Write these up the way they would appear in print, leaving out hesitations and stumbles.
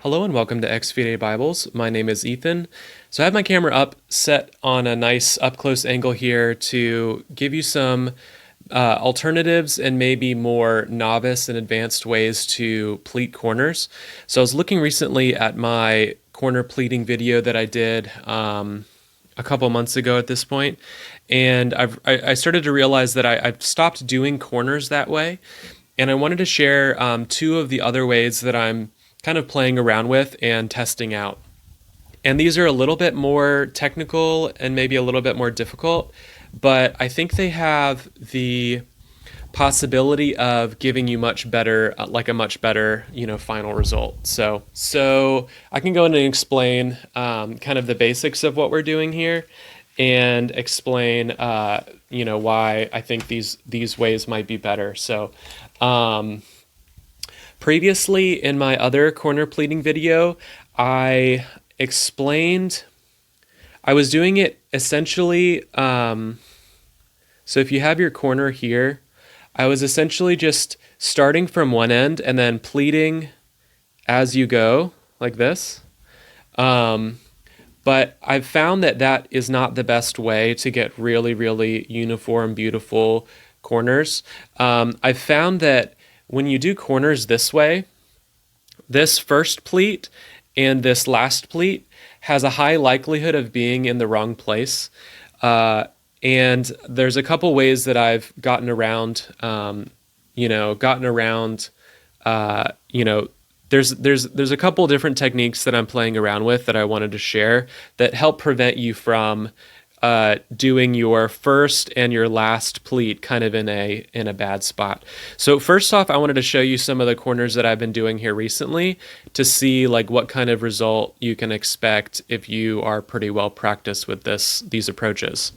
Hello and welcome to XVA Bibles. My name is Ethan. So I have my camera up, set on a nice up-close angle here to give you some alternatives and maybe more novice and advanced ways to pleat corners. So I was looking recently at my corner pleating video that I did a couple months ago at this point, and I started to realize that I've stopped doing corners that way, and I wanted to share two of the other ways that I'm kind of playing around with and testing out. And these are a little bit more technical and maybe a little bit more difficult, but I think they have the possibility of giving you much better, final result. So I can go in and explain kind of the basics of what we're doing here, and explain, why I think these ways might be better. So, previously in my other corner pleating video, I explained, I was doing it essentially, so if you have your corner here, I was essentially just starting from one end and then pleating as you go, like this. But I've found that that is not the best way to get really, really uniform, beautiful corners. I've found that when you do corners this way, this first pleat and this last pleat has a high likelihood of being in the wrong place. And there's a couple ways that I've gotten around, there's a couple different techniques that I'm playing around with that I wanted to share that help prevent you from doing your first and your last pleat kind of in a bad spot. So first off, I wanted to show you some of the corners that I've been doing here recently to see like what kind of result you can expect if you are pretty well practiced with these approaches.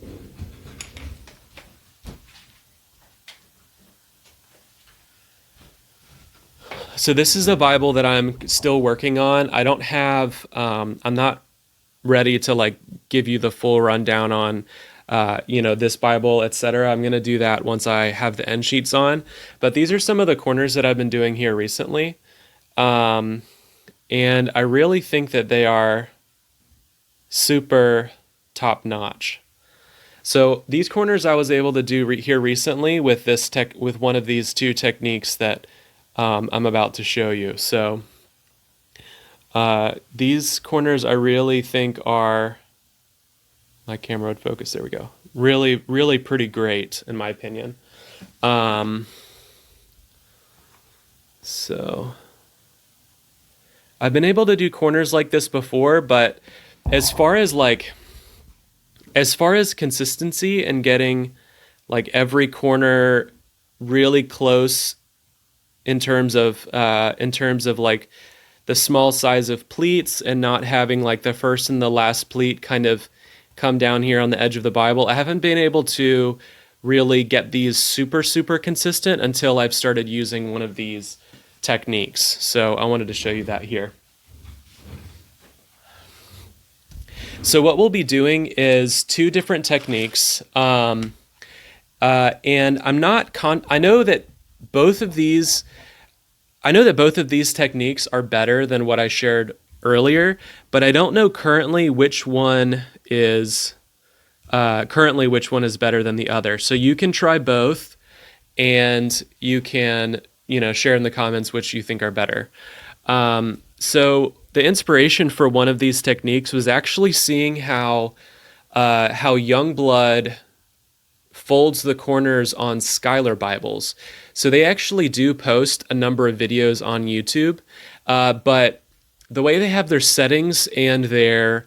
So this is a Bible that I'm still working on. I don't have, I'm not ready to like give you the full rundown on, this Bible, etc. I'm going to do that once I have the end sheets on. But these are some of the corners that I've been doing here recently. And I really think that they are super top notch. So these corners I was able to do here recently with with one of these two techniques that I'm about to show you. So these corners I really think are, my camera would focus, there we go, really, really pretty great in my opinion. So I've been able to do corners like this before, but as far as consistency and getting like every corner really close in terms of like the small size of pleats and not having like the first and the last pleat kind of come down here on the edge of the Bible, I haven't been able to really get these super, super consistent until I've started using one of these techniques. So I wanted to show you that here. So what we'll be doing is two different techniques. And I know that both of these techniques are better than what I shared earlier, but I don't know currently which one is better than the other. So you can try both, and you can, share in the comments which you think are better. So the inspiration for one of these techniques was actually seeing how Youngblood folds the corners on Schuyler Bibles. So they actually do post a number of videos on YouTube, but the way they have their settings and the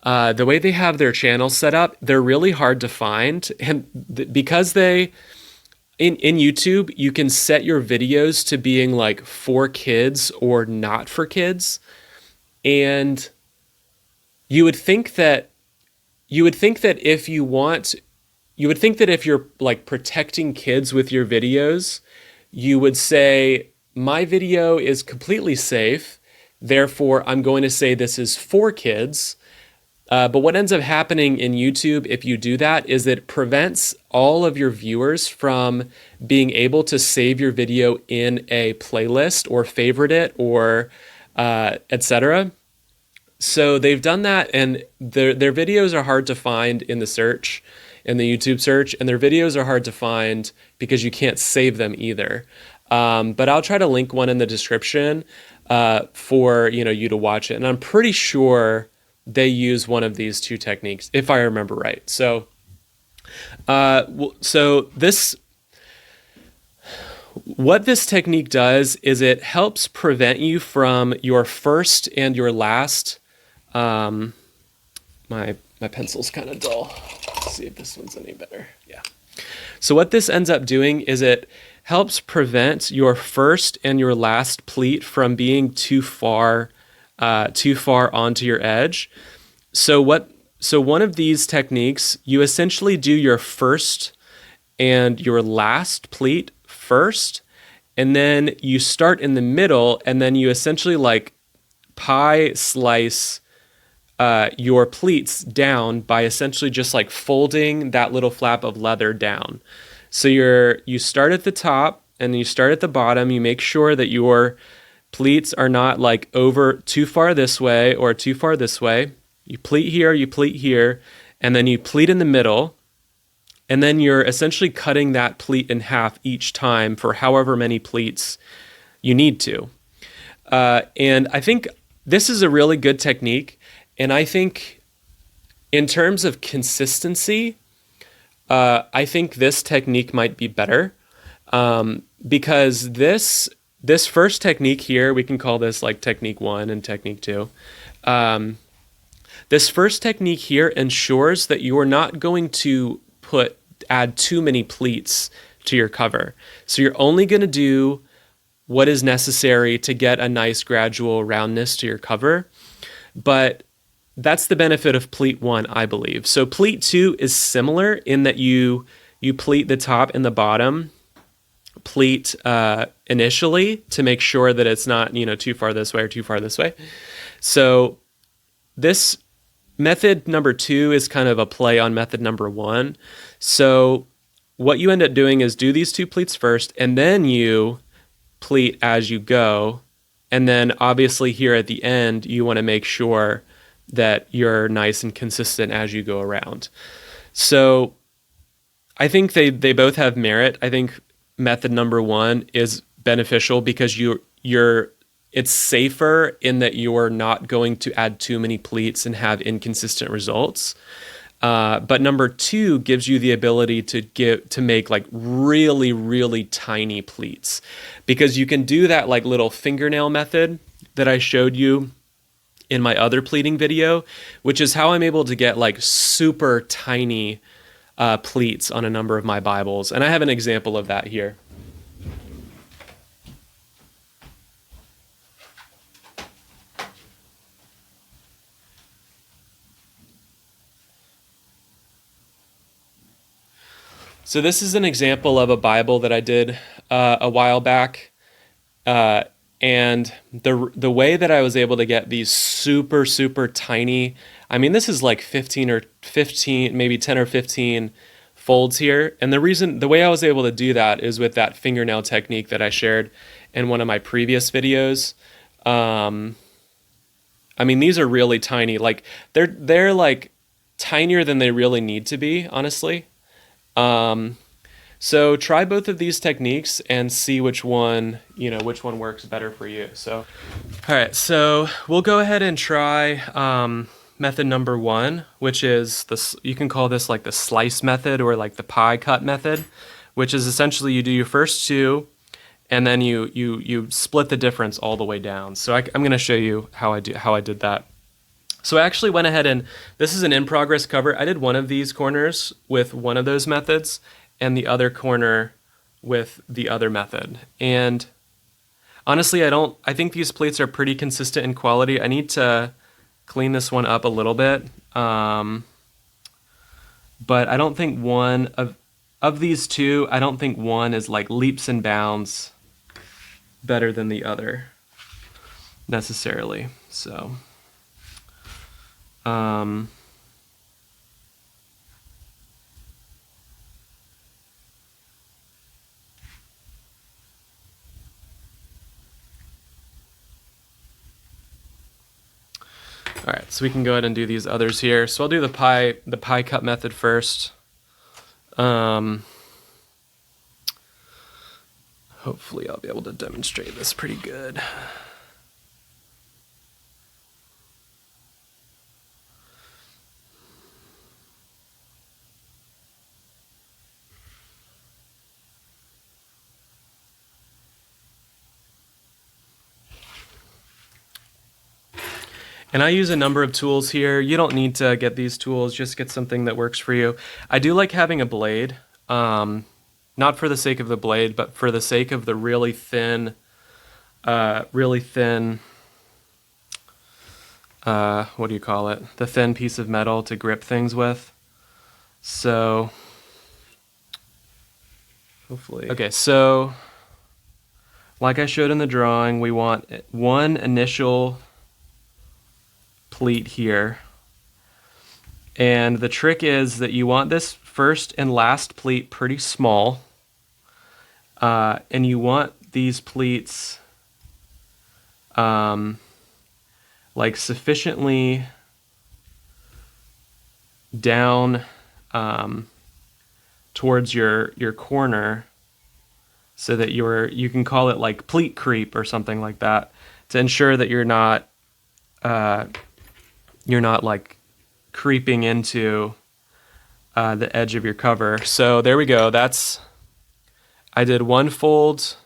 way they have their channel set up, they're really hard to find. And because in YouTube, you can set your videos to being like for kids or not for kids. And you would think that if you're like protecting kids with your videos, you would say, my video is completely safe, therefore I'm going to say this is for kids. But what ends up happening in YouTube if you do that is it prevents all of your viewers from being able to save your video in a playlist or favorite it or etc. So they've done that, and their videos are hard to find in the search, in the YouTube search, and their videos are hard to find because you can't save them either. But I'll try to link one in the description for you to watch it, and I'm pretty sure they use one of these two techniques if I remember right. So, what this technique does is it helps prevent you from your first and your last. My pencil's kind of dull. Let's see if this one's any better. Yeah. So what this ends up doing is it helps prevent your first and your last pleat from being too far onto your edge. So one of these techniques, you essentially do your first and your last pleat first, and then you start in the middle, and then you essentially like pie slice your pleats down by essentially just like folding that little flap of leather down. So you start at the top and you start at the bottom. You make sure that your pleats are not like over too far this way or too far this way. You pleat here, and then you pleat in the middle, and then you're essentially cutting that pleat in half each time for however many pleats you need to. And I think this is a really good technique. And I think in terms of consistency, I think this technique might be better because this first technique here, we can call this like technique 1 and technique 2. This first technique here ensures that you are not going to add too many pleats to your cover. So you're only going to do what is necessary to get a nice gradual roundness to your cover. But that's the benefit of pleat 1, I believe. So pleat 2 is similar in that you pleat the top and the bottom pleat initially to make sure that it's not too far this way or too far this way. So this method number 2 is kind of a play on method number 1. So what you end up doing is do these 2 pleats first, and then you pleat as you go. And then obviously here at the end, you want to make sure that you're nice and consistent as you go around. So I think they both have merit. I think method number 1 is beneficial because it's safer in that you're not going to add too many pleats and have inconsistent results. But number 2 gives you the ability to make like really, really tiny pleats, because you can do that like little fingernail method that I showed you in my other pleating video, which is how I'm able to get like super tiny pleats on a number of my Bibles. And I have an example of that here. So this is an example of a Bible that I did a while back. And the way that I was able to get these super, super tiny, I mean, this is like 15, maybe 10 or 15 folds here. And the way I was able to do that is with that fingernail technique that I shared in one of my previous videos. I mean, these are really tiny. Like they're like tinier than they really need to be, honestly. So try both of these techniques and see which one works better for you. So, all right, so we'll go ahead and try method number 1, which is you can call this like the slice method or like the pie cut method, which is essentially you do your first 2 and then you split the difference all the way down. So I'm going to show you how I did that. So I actually went ahead and this is an in-progress cover. I did one of these corners with one of those methods and the other corner with the other method. And honestly, I think these plates are pretty consistent in quality. I need to clean this one up a little bit. But I don't think one of these 2, I don't think one is like leaps and bounds better than the other necessarily. So, So we can go ahead and do these others here. So I'll do the pie cut method first. Hopefully I'll be able to demonstrate this pretty good. And I use a number of tools here. You don't need to get these tools, just get something that works for you. I do like having a blade, not for the sake of the blade, but for the sake of the really thin, what do you call it? The thin piece of metal to grip things with. So, hopefully. Okay, so like I showed in the drawing, we want one initial pleat here. And the trick is that you want this first and last pleat pretty small. And you want these pleats like sufficiently down towards your corner so that you can call it like pleat creep or something like that, to ensure that you're not like creeping into the edge of your cover. So there we go. I did one fold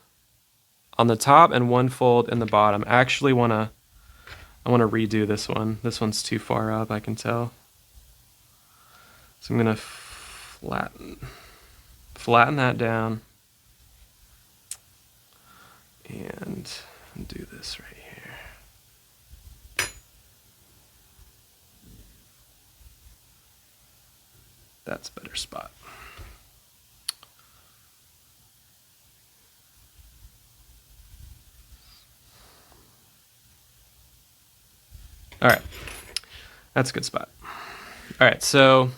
on the top and one fold in the bottom. I actually I want to redo this one. This one's too far up, I can tell. So I'm going to flatten that down and do this right here. That's a better spot. All right, that's a good spot. All right, so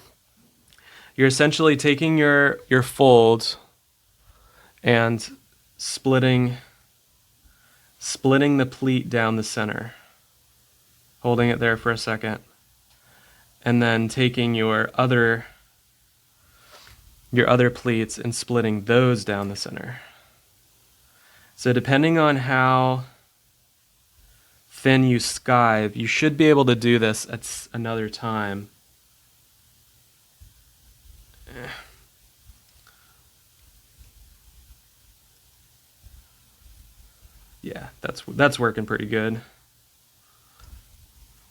you're essentially taking your fold and splitting the pleat down the center, holding it there for a second, and then taking your other pleats and splitting those down the center. So depending on how thin you skive, you should be able to do this at another time. Yeah, that's working pretty good.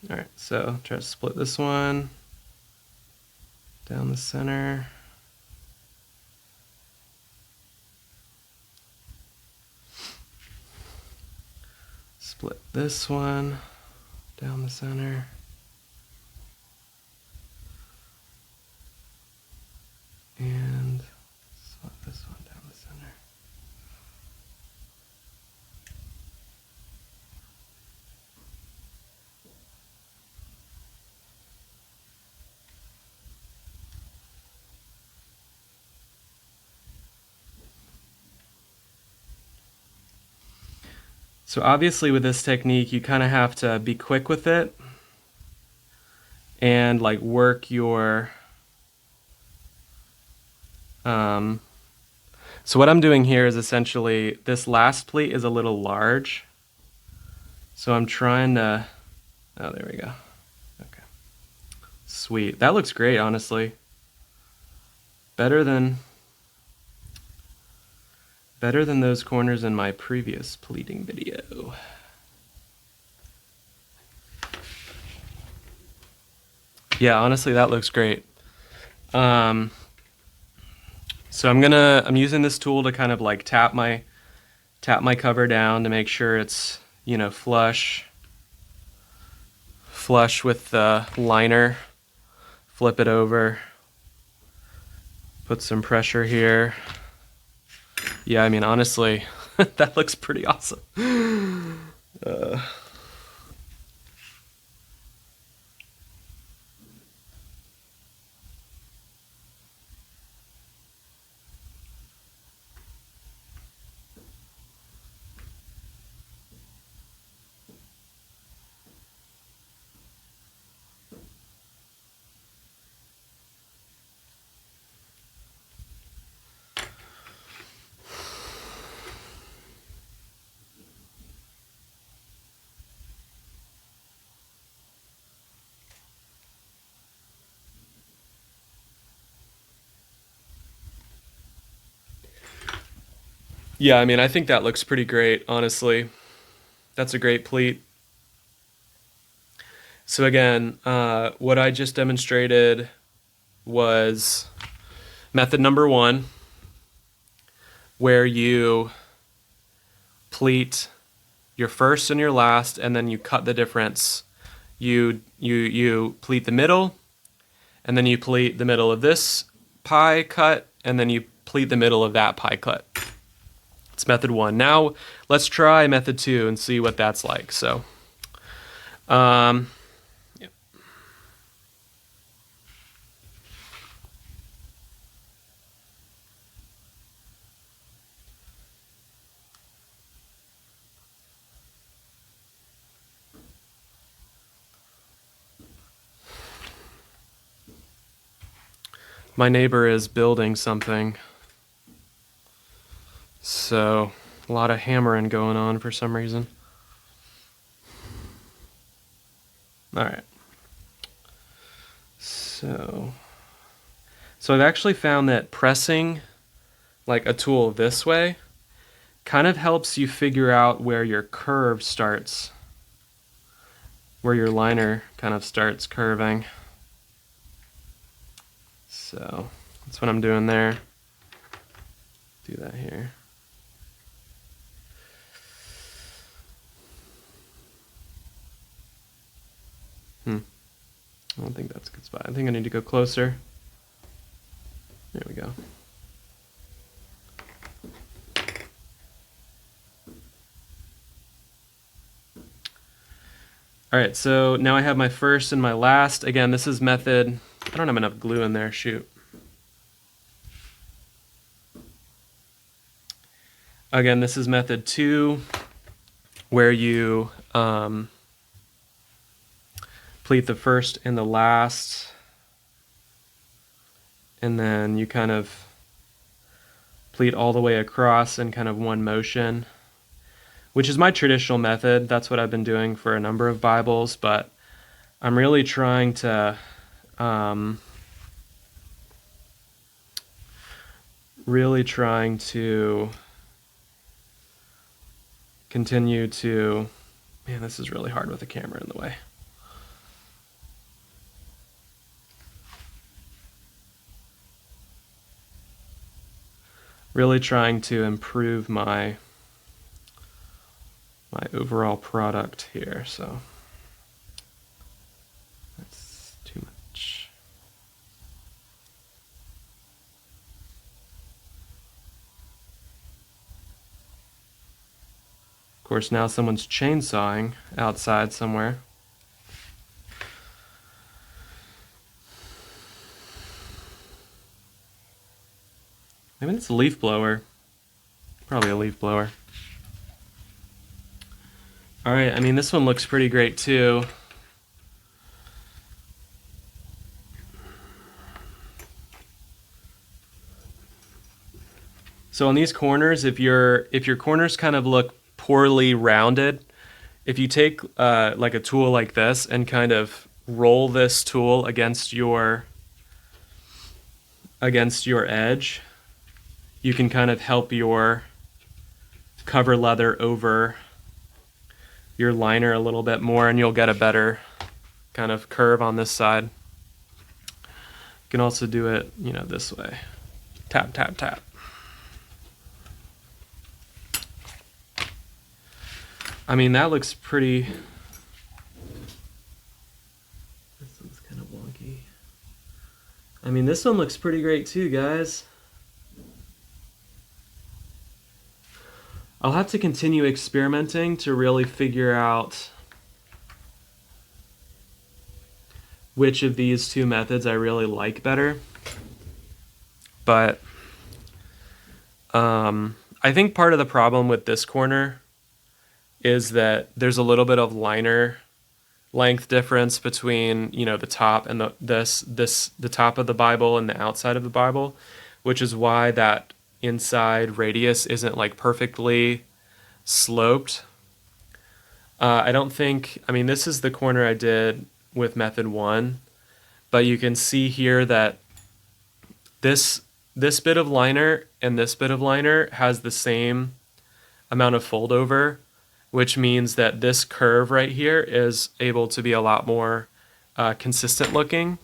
All right, so try to split this one down the center. Split this one down the center. And split this one down the center. So obviously with this technique, you kind of have to be quick with it and like work your so what I'm doing here is essentially this last pleat is a little large. So I'm trying to, oh, there we go. Okay. Sweet. That looks great, honestly. Better than those corners in my previous pleating video. Yeah, honestly, that looks great. So I'm using this tool to kind of like tap my cover down to make sure it's, flush with the liner. Flip it over. Put some pressure here. Yeah, I mean, honestly, that looks pretty awesome. Yeah, I mean, I think that looks pretty great, honestly. That's a great pleat. So again, what I just demonstrated was method number one, where you pleat your first and your last, and then you cut the difference. You pleat the middle, and then you pleat the middle of this pie cut, and then you pleat the middle of that pie cut. It's method one. Now let's try method two and see what that's like. So, yeah. My neighbor is building something, so a lot of hammering going on for some reason. All right. So I've actually found that pressing like a tool this way kind of helps you figure out where your curve starts, where your liner kind of starts curving. So that's what I'm doing there. Do that here. I don't think that's a good spot. I think I need to go closer. There we go. All right, so now I have my first and my last. Again, this is method, I don't have enough glue in there, shoot. Again, this is method two, where you pleat the first and the last, and then you kind of pleat all the way across in kind of one motion, which is my traditional method. That's what I've been doing for a number of Bibles, but I'm really trying to continue to, man, this is really hard with the camera in the way. Really trying to improve my overall product here, so that's too much. Of course, now someone's chainsawing outside somewhere. Maybe it's a leaf blower. Probably a leaf blower. All right, I mean, this one looks pretty great too. So on these corners, if your corners kind of look poorly rounded, if you take like a tool like this and kind of roll this tool against your edge, you can kind of help your cover leather over your liner a little bit more, and you'll get a better kind of curve on this side. You can also do it, you know, this way. Tap, tap, tap. I mean, that looks pretty. This one's kind of wonky. I mean, this one looks pretty great too, guys. I'll have to continue experimenting to really figure out which of these two methods I really like better. But I think part of the problem with this corner is that there's a little bit of liner length difference between, you know, the top and the top of the Bible and the outside of the Bible, which is why that inside radius isn't like perfectly sloped. I don't think, I mean, this is the corner I did with method one, but you can see here that this this bit of liner and this bit of liner has the same amount of fold over, which means that this curve right here is able to be a lot more consistent looking.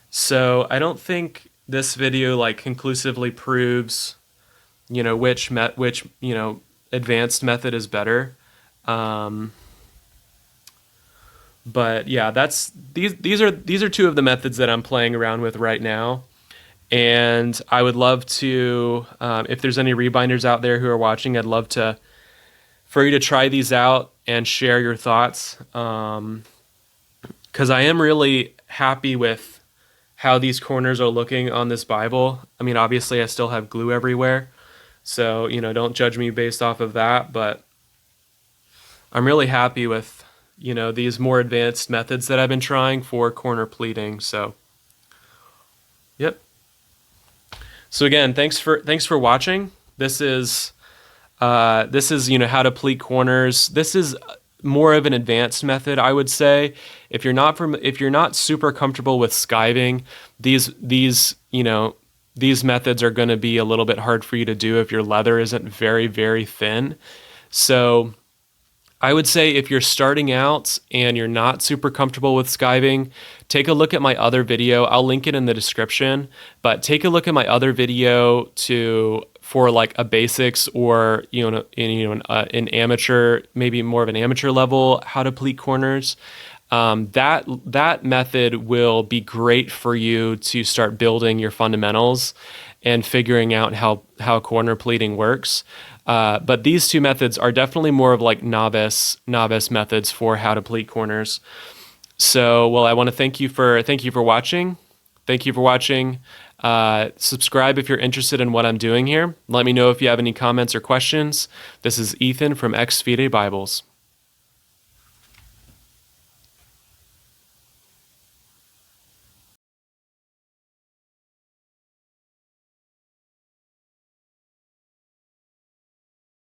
So I don't think this video like conclusively proves, which advanced method is better. But yeah, these are two of the methods that I'm playing around with right now. And I would love to, if there's any rebinders out there who are watching, I'd love for you to try these out and share your thoughts. Because I am really happy with how these corners are looking on this Bible. I mean, obviously I still have glue everywhere, so, don't judge me based off of that, but I'm really happy with, these more advanced methods that I've been trying for corner pleating. So, yep. So again, thanks for watching. This is how to pleat corners. This is more of an advanced method, I would say. If you're not super comfortable with skiving, these methods are going to be a little bit hard for you to do if your leather isn't very, very thin. So I would say if you're starting out and you're not super comfortable with skiving, take a look at my other video. I'll link it in the description, but take a look at my other video for like a basics or an amateur, maybe more of an amateur level, how to pleat corners. That method will be great for you to start building your fundamentals and figuring out how corner pleating works. But these two methods are definitely more of like novice methods for how to pleat corners. So, well, I want to thank you for watching. Thank you for watching. Subscribe if you're interested in what I'm doing here. Let me know if you have any comments or questions. This is Ethan from Ex Fide Bibles.